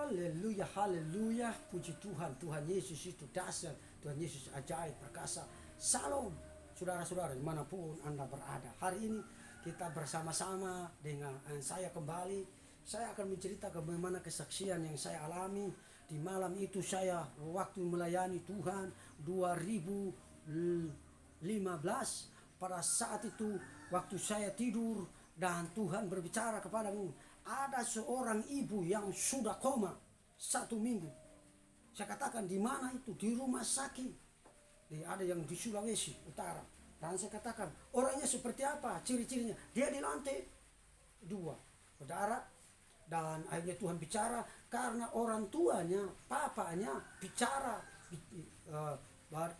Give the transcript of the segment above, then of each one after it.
Haleluya, haleluya, puji Tuhan. Tuhan Yesus itu dahsyat, Tuhan Yesus ajaib, perkasa. Salam, saudara-saudara dimanapun Anda berada. Hari ini kita bersama-sama dengan saya kembali. Saya akan menceritakan bagaimana kesaksian yang saya alami di malam itu. Saya waktu melayani Tuhan 2015. Pada saat itu waktu saya tidur dan Tuhan berbicara kepadamu, ada seorang ibu yang sudah koma 1 minggu. Saya katakan di mana itu? Di rumah sakit. Ada yang di Sulawesi Utara. Dan saya katakan orangnya seperti apa? Ciri-cirinya. Dia di lantai 2, saudara. Dan akhirnya Tuhan bicara karena orang tuanya, papanya bicara.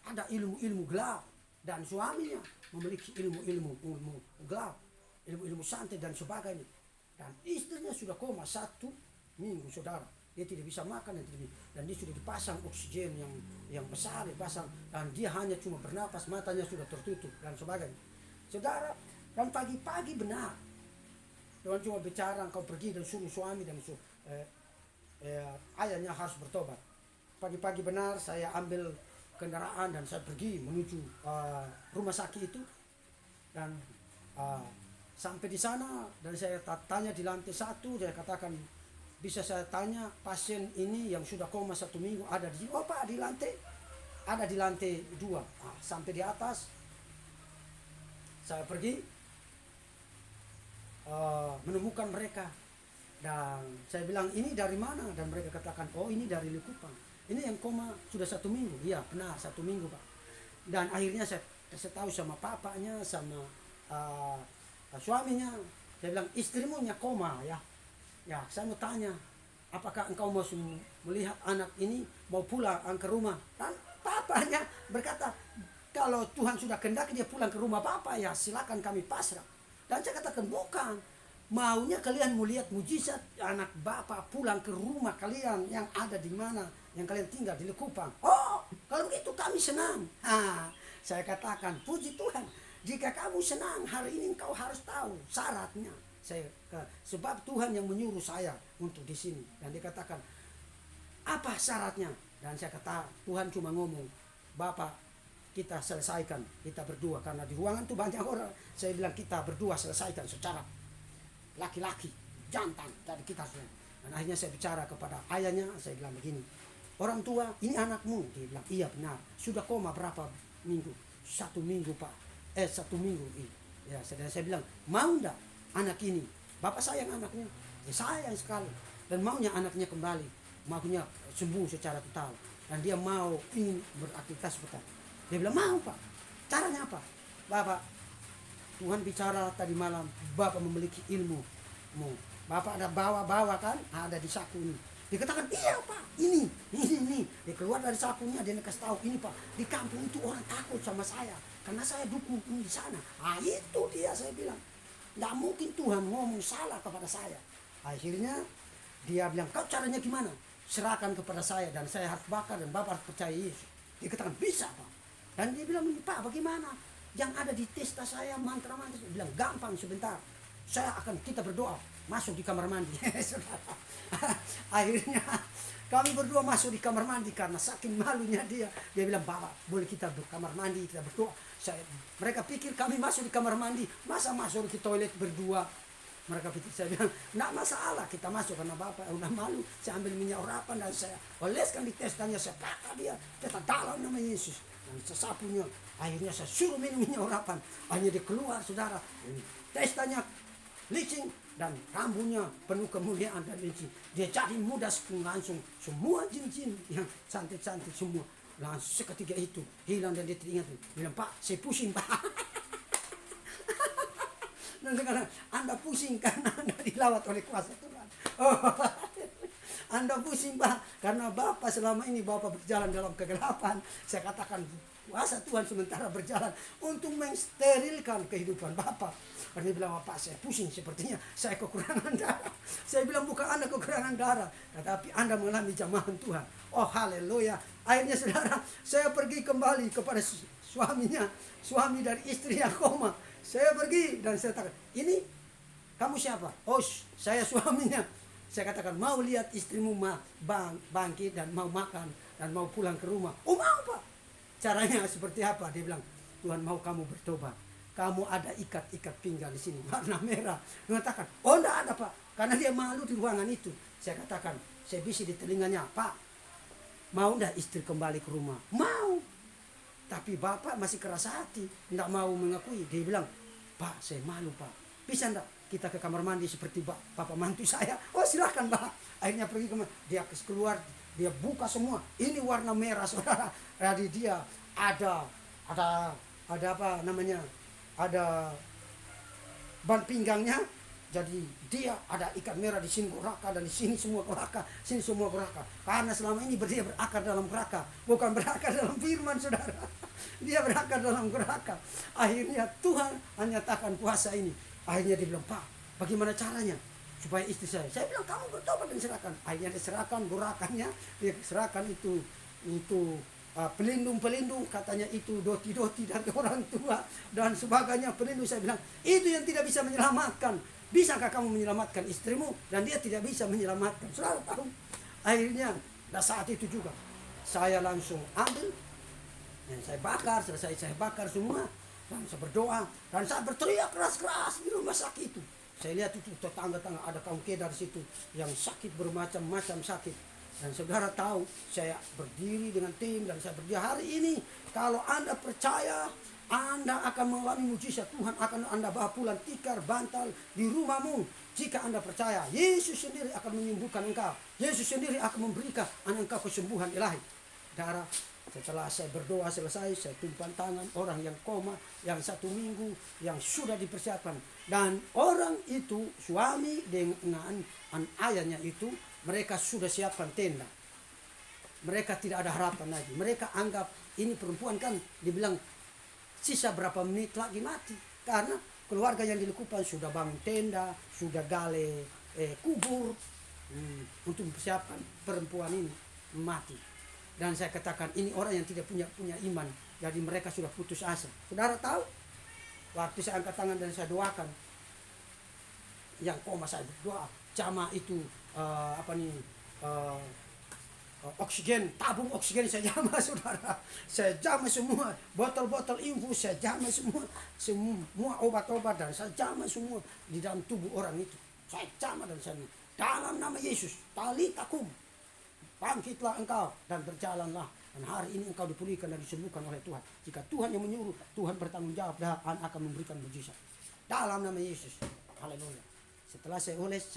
Ada ilmu-ilmu gelap. Dan suaminya memiliki ilmu-ilmu gelap, ilmu-ilmu santet dan sebagainya. Dan istrinya sudah koma 1 minggu, saudara. Dia tidak bisa makan dan dia sudah dipasang oksigen yang besar dipasang, dan dia hanya cuma bernapas, matanya sudah tertutup dan sebagainya, saudara. Dan pagi-pagi benar Tuhan cuma bicara, engkau pergi dan suruh suami dan ayahnya harus bertobat. Pagi-pagi benar saya ambil kendaraan dan saya pergi menuju rumah sakit itu. Dan sampai di sana dan saya tanya di lantai 1, saya katakan, bisa saya tanya pasien ini yang sudah koma 1 minggu ada di sini? Oh Pak, di lantai, ada di lantai 2. Sampai di atas saya pergi menemukan mereka dan saya bilang, ini dari mana? Dan mereka katakan, oh ini dari Likupang. Ini yang koma sudah 1 minggu. Iya benar, 1 minggu Pak. Dan akhirnya saya kasih tahu sama papanya, sama suaminya. Saya bilang, istrimu nya koma ya. Ya, saya mau tanya, apakah engkau mau melihat anak ini mau pulang ke rumah? Dan papanya berkata, kalau Tuhan sudah kehendaki dia pulang ke rumah Bapak, ya silakan, kami pasrah. Dan saya katakan, bukan. Maunya kalian melihat mujizat anak Bapak pulang ke rumah kalian yang ada di mana, yang kalian tinggal di Likupang. Oh, kalau begitu kami senang. Saya katakan, puji Tuhan. Jika kamu senang, hari ini engkau harus tahu syaratnya. Sebab Tuhan yang menyuruh saya untuk di sini. Dan dikatakan, apa syaratnya? Dan saya kata, Tuhan cuma ngomong, Bapak, kita selesaikan, kita berdua. Karena di ruangan itu banyak orang. Saya bilang, kita berdua selesaikan secara laki-laki, jantan dari kita semua. Dan akhirnya saya bicara kepada ayahnya, saya bilang begini, orang tua, ini anakmu. Dia bilang, iya benar. Sudah koma berapa minggu? 1 minggu Pak. 1 minggu ini. Ya, saya bilang, mau enggak anak ini? Bapak sayang anaknya. Ya, sayang sekali. Dan maunya anaknya kembali. Maunya sembuh secara total. Dan dia mau ingin beraktivitas seperti. Dia bilang, mau Pak. Caranya apa? Bapak, Tuhan bicara tadi malam, Bapak memiliki ilmu. Bapak ada bawa kan? Ada di saku ini. Dia katakan, iya Pak, ini. Dia keluar dari sakunya, dia kasih tahu, ini Pak, di kampung itu orang takut sama saya, karena saya dukung di sana. Itu dia, saya bilang, nggak mungkin Tuhan ngomong salah kepada saya. Akhirnya dia bilang, kau caranya gimana? Serahkan kepada saya dan saya harus bakar dan Bapak harus percaya Yesus. Dia katakan, bisa Pak. Dan dia bilang, Pak bagaimana? Yang ada di testa saya mantra-mantra. Dia bilang, gampang, sebentar. Kita berdoa, masuk di kamar mandi. Akhirnya kami berdua masuk di kamar mandi karena saking malunya dia. Dia bilang, Bapak, boleh kita kamar mandi, kita berdoa. Mereka pikir kami masuk di kamar mandi, masa masuk ke toilet berdua. Mereka pikir, saya bilang, enggak masalah, kita masuk karena Bapak udah malu. Saya ambil minyak urapan dan saya oleskan di testanya, saya pakai dia, kita dalam nama Yesus. Dan sesapunya, akhirnya saya suruh minum minyak urapan. Akhirnya dia keluar, saudara. Testanya licin dan rambutnya penuh kemuliaan dan licin. Dia jadi muda langsung, semua jin-jin yang cantik-cantik semua langsung seketika itu hilang dan dia teringat. Bilang, Pak, saya pusing Pak. Dan sekarang Anda pusing karena Anda dilawat oleh kuasa Tuhan. Anda pusing Pak, karena Bapak selama ini Bapak berjalan dalam kegelapan. Saya katakan, kuasa Tuhan sementara berjalan untuk mensterilkan kehidupan Bapak. Karena dia bilang, Bapak saya pusing, sepertinya saya kekurangan darah. Saya bilang, bukan Anda kekurangan darah, tetapi Anda mengalami jamahan Tuhan. Oh haleluya. Akhirnya saudara, saya pergi kembali kepada suaminya, suami dari istri yang koma. Saya pergi dan saya tanya, ini kamu siapa? Oh saya suaminya. Saya katakan, mau lihat istrimu bangkit dan mau makan dan mau pulang ke rumah. Oh mau Pak. Caranya seperti apa? Dia bilang, Tuhan mau kamu bertobat. Kamu ada ikat-ikat pinggang di sini warna merah. Dia katakan, oh enggak ada Pak. Karena dia malu di ruangan itu. Saya katakan, saya bisik di telinganya, Pak, mau enggak istri kembali ke rumah? Mau. Tapi Bapak masih keras hati, enggak mau mengakui. Dia bilang, Pak, saya malu Pak. Bisa enggak kita ke kamar mandi seperti Bapak mantu saya? Oh silahkan Pak. Akhirnya pergi dia keluar, dia buka semua. Ini warna merah saudara. Jadi dia ada apa namanya? Ada ban pinggangnya. Jadi dia ada ikat merah di sini neraka dan di sini semua neraka, sini semua neraka. Karena selama ini dia berakar dalam neraka, bukan berakar dalam firman saudara. Dia berakar dalam neraka. Akhirnya Tuhan menyatakan kuasa ini. Akhirnya dia bilang, Pak, bagaimana caranya supaya istri saya? Saya bilang, kamu bertobat dan serahkan. Akhirnya dia serahkan gerakannya, dia serahkan itu pelindung-pelindung, katanya itu doti-doti dari orang tua dan sebagainya, pelindung. Saya bilang, itu yang tidak bisa menyelamatkan. Bisakah kamu menyelamatkan istrimu? Dan dia tidak bisa menyelamatkan. Saudara tahu, akhirnya saat itu juga saya langsung ambil dan saya bakar. Selesai saya bakar semua dan saya berdoa dan saya berteriak keras-keras di rumah sakit itu. Saya lihat itu tetangga-tetangga ada kaum kedar situ yang sakit bermacam-macam sakit. Dan saudara tahu, saya berdiri dengan tim dan saya berdiri hari ini. Kalau Anda percaya, Anda akan mengalami mujizat. Tuhan akan Anda bawa pulang tikar, bantal di rumahmu. Jika Anda percaya, Yesus sendiri akan menyembuhkan engkau. Yesus sendiri akan memberikan engkau kesembuhan ilahi. Saudara, setelah saya berdoa selesai, saya tumpang tangan orang yang koma, yang 1 minggu, yang sudah dipersiapkan. Dan orang itu, suami dengan ayahnya itu, mereka sudah siapkan tenda. Mereka tidak ada harapan lagi. Mereka anggap ini perempuan kan, dibilang sisa berapa menit lagi mati. Karena keluarga yang dilikupan sudah bangun tenda, sudah gali kubur untuk mempersiapkan perempuan ini mati. Dan saya katakan ini orang yang tidak punya iman. Jadi mereka sudah putus asa. Saudara tahu, waktu saya angkat tangan dan saya doakan, yang koma saya berdoa, jamaah itu oksigen, tabung oksigen saya jamah saudara. Saya jamah semua, botol-botol infus saya jamah semua obat-obat dan saya jamah semua di dalam tubuh orang itu. Saya jamah dan saya dalam nama Yesus, talitakum, bangkitlah engkau dan berjalanlah. Dan hari ini engkau dipulihkan dan disembuhkan oleh Tuhan. Jika Tuhan yang menyuruh, Tuhan bertanggung jawab dan akan memberikan mujizat. Dalam nama Yesus. Haleluya. Setelah saya oles,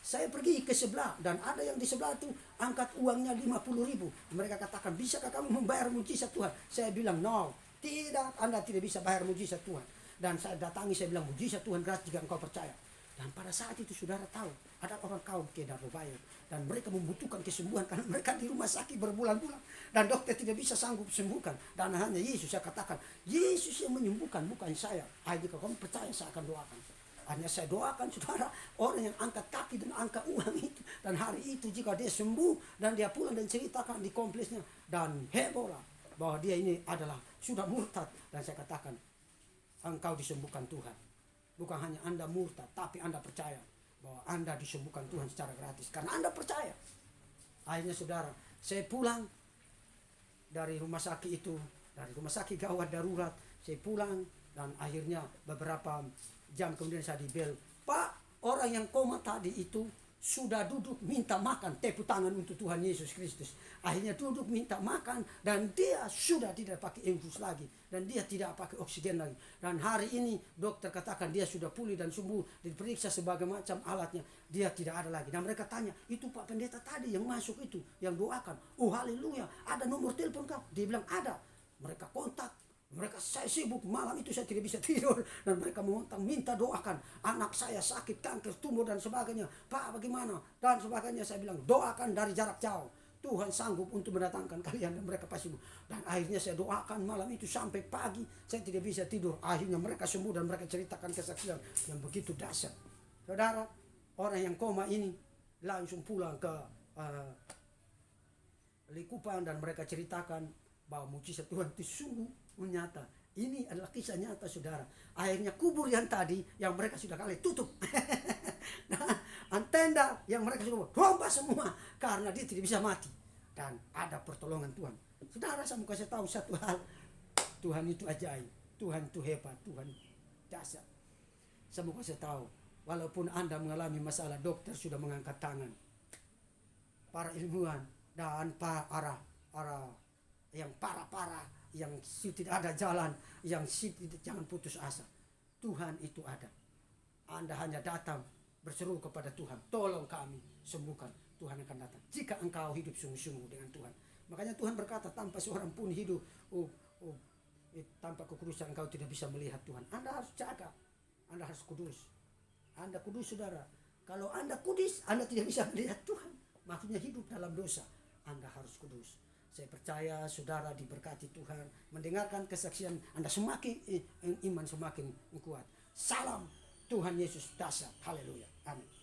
saya pergi ke sebelah dan ada yang di sebelah itu angkat uangnya 50.000. Mereka katakan, bisakah kamu membayar mujizat Tuhan? Saya bilang, no, tidak, Anda tidak bisa bayar mujizat Tuhan. Dan saya datangi, saya bilang, mujizat Tuhan gratis jika engkau percaya. Dan pada saat itu saudara tahu, ada orang kaum kedar Rubaiyat dan mereka membutuhkan kesembuhan karena mereka di rumah sakit berbulan-bulan dan dokter tidak bisa sanggup sembuhkan. Dan hanya Yesus, saya katakan, Yesus yang menyembuhkan, bukan saya. Jika kamu percaya, saya akan doakan. Hanya saya doakan saudara, orang yang angkat kaki dan angkat uang itu. Dan hari itu jika dia sembuh dan dia pulang dan ceritakan di kompleksnya. Dan hebohlah bahwa dia ini adalah sudah murtad. Dan saya katakan, engkau disembuhkan Tuhan. Bukan hanya Anda murtad, tapi Anda percaya bahwa Anda disembuhkan Tuhan secara gratis. Karena Anda percaya. Akhirnya saudara, saya pulang dari rumah sakit itu. Dari rumah sakit gawat darurat. Saya pulang dan akhirnya beberapa jam kemudian saya dibel, Pak, orang yang koma tadi itu sudah duduk minta makan, tepuk tangan untuk Tuhan Yesus Kristus. Akhirnya duduk minta makan dan dia sudah tidak pakai infus lagi dan dia tidak pakai oksigen lagi. Dan hari ini dokter katakan dia sudah pulih dan sembuh, diperiksa sebagai macam alatnya, dia tidak ada lagi. Dan mereka tanya, itu Pak Pendeta tadi yang masuk itu, yang doakan, oh haleluya, ada nomor telepon kah? Dia bilang ada. Mereka kontak. Mereka, saya sibuk, malam itu saya tidak bisa tidur. Dan mereka minta doakan. Anak saya sakit, kanker, tumor dan sebagainya. Pak bagaimana? Dan sebagainya. Saya bilang, doakan dari jarak jauh. Tuhan sanggup untuk mendatangkan kalian dan mereka pasti sembuh. Dan akhirnya saya doakan malam itu sampai pagi. Saya tidak bisa tidur. Akhirnya mereka sembuh dan mereka ceritakan kesaksian yang begitu dahsyat. Saudara, orang yang koma ini langsung pulang ke Likupan dan mereka ceritakan bahwa mujizat Tuhan itu sungguh menyata. Ini adalah kisah nyata saudara. Akhirnya kubur yang tadi yang mereka sudah kali tutup. Nah, tenda yang mereka sudah domba semua karena dia tidak bisa mati. Dan ada pertolongan Tuhan. Saudara, saya mau kasih tahu satu hal. Tuhan itu ajaib, Tuhan itu hebat, Tuhan dahsyat. Saya mau kasih tahu, walaupun Anda mengalami masalah, dokter sudah mengangkat tangan, para ilmuwan dan para yang parah-parah, yang tidak ada jalan, yang jangan putus asa. Tuhan itu ada. Anda hanya datang berseru kepada Tuhan, tolong kami, sembuhkan. Tuhan akan datang jika engkau hidup sungguh-sungguh dengan Tuhan. Makanya Tuhan berkata, tanpa seorang pun hidup tanpa kekudusan engkau tidak bisa melihat Tuhan. Anda harus jaga, Anda harus kudus. Anda kudus, saudara. Kalau Anda kudus, Anda tidak bisa melihat Tuhan. Maksudnya hidup dalam dosa. Anda harus kudus. Saya percaya saudara diberkati Tuhan, mendengarkan kesaksian Anda semakin iman semakin kuat. Salam Tuhan Yesus dahsyat. Haleluya. Amin.